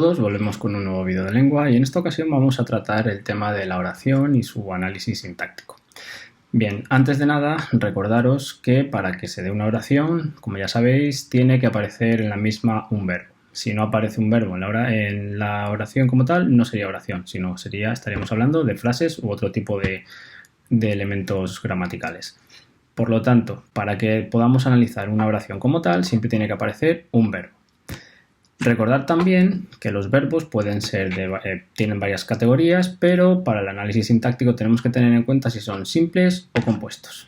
todos, volvemos con un nuevo vídeo de lengua y en esta ocasión vamos a tratar el tema de la oración y su análisis sintáctico. Bien, antes de nada, recordaros que para que se dé una oración, como ya sabéis, tiene que aparecer en la misma un verbo. Si no aparece un verbo en la oración como tal, no sería oración, sino estaríamos hablando de frases u otro tipo de elementos gramaticales. Por lo tanto, para que podamos analizar una oración como tal, siempre tiene que aparecer un verbo. Recordad también que los verbos tienen varias categorías, pero para el análisis sintáctico tenemos que tener en cuenta si son simples o compuestos.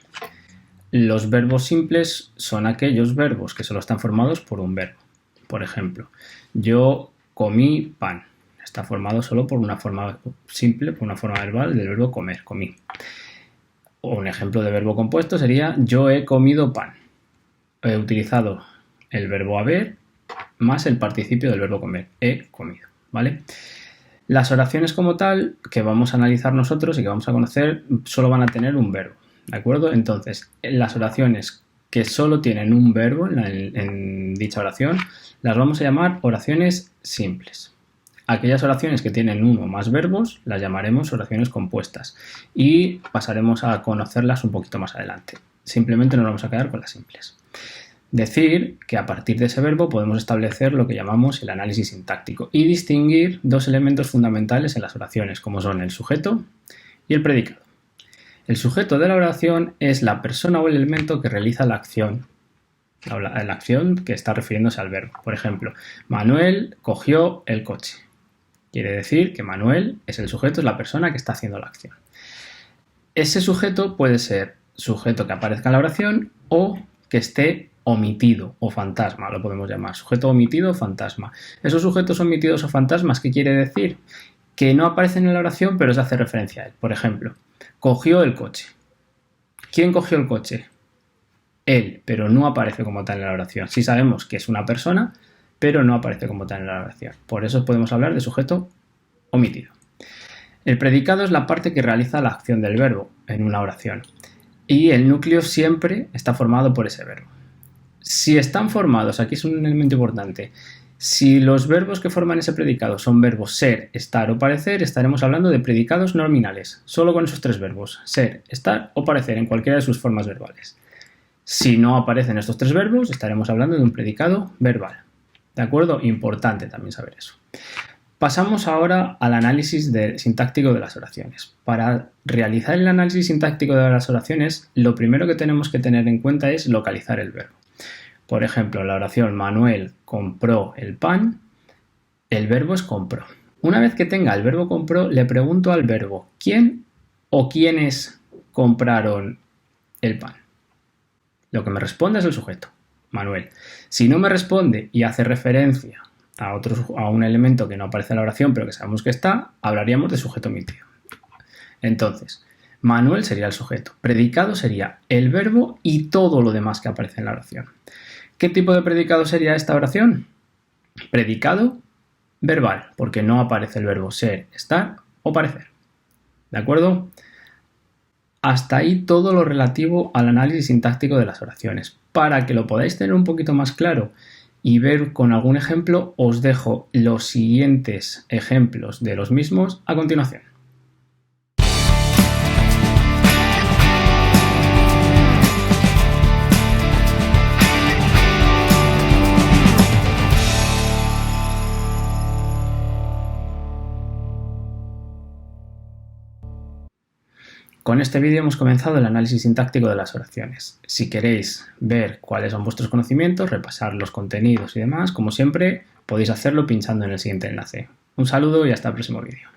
Los verbos simples son aquellos verbos que solo están formados por un verbo. Por ejemplo, yo comí pan. Está formado solo por una forma simple, por una forma verbal del verbo comer, comí. O un ejemplo de verbo compuesto sería yo he comido pan. He utilizado el verbo haber más el participio del verbo comer, he comido, ¿vale? Las oraciones como tal, que vamos a analizar nosotros y que vamos a conocer, solo van a tener un verbo, ¿de acuerdo? Entonces, las oraciones que solo tienen un verbo en dicha oración, las vamos a llamar oraciones simples. Aquellas oraciones que tienen uno o más verbos, las llamaremos oraciones compuestas y pasaremos a conocerlas un poquito más adelante. Simplemente nos vamos a quedar con las simples. Decir que a partir de ese verbo podemos establecer lo que llamamos el análisis sintáctico y distinguir dos elementos fundamentales en las oraciones, como son el sujeto y el predicado. El sujeto de la oración es la persona o el elemento que realiza la acción que está refiriéndose al verbo. Por ejemplo, Manuel cogió el coche. Quiere decir que Manuel es el sujeto, es la persona que está haciendo la acción. Ese sujeto puede ser sujeto que aparezca en la oración o que esté omitido o fantasma, lo podemos llamar, sujeto omitido o fantasma. Esos sujetos omitidos o fantasmas, ¿qué quiere decir? Que no aparecen en la oración, pero se hace referencia a él. Por ejemplo, cogió el coche. ¿Quién cogió el coche? Él, pero no aparece como tal en la oración. Sí sabemos que es una persona, pero no aparece como tal en la oración. Por eso podemos hablar de sujeto omitido. El predicado es la parte que realiza la acción del verbo en una oración. Y el núcleo siempre está formado por ese verbo. Si están formados, aquí es un elemento importante, si los verbos que forman ese predicado son verbos ser, estar o parecer, estaremos hablando de predicados nominales, solo con esos tres verbos, ser, estar o parecer en cualquiera de sus formas verbales. Si no aparecen estos tres verbos, estaremos hablando de un predicado verbal. ¿De acuerdo? Importante también saber eso. Pasamos ahora al análisis sintáctico de las oraciones. Para realizar el análisis sintáctico de las oraciones, lo primero que tenemos que tener en cuenta es localizar el verbo. Por ejemplo, en la oración Manuel compró el pan, el verbo es compró. Una vez que tenga el verbo compró, le pregunto al verbo ¿quién o quiénes compraron el pan? Lo que me responde es el sujeto, Manuel. Si no me responde y hace referencia a un elemento que no aparece en la oración pero que sabemos que está, hablaríamos de sujeto omitido. Entonces, Manuel sería el sujeto, predicado sería el verbo y todo lo demás que aparece en la oración. ¿Qué tipo de predicado sería esta oración? Predicado verbal, porque no aparece el verbo ser, estar o parecer. ¿De acuerdo? Hasta ahí todo lo relativo al análisis sintáctico de las oraciones. Para que lo podáis tener un poquito más claro y ver con algún ejemplo, os dejo los siguientes ejemplos de los mismos a continuación. Con este vídeo hemos comenzado el análisis sintáctico de las oraciones. Si queréis ver cuáles son vuestros conocimientos, repasar los contenidos y demás, como siempre, podéis hacerlo pinchando en el siguiente enlace. Un saludo y hasta el próximo vídeo.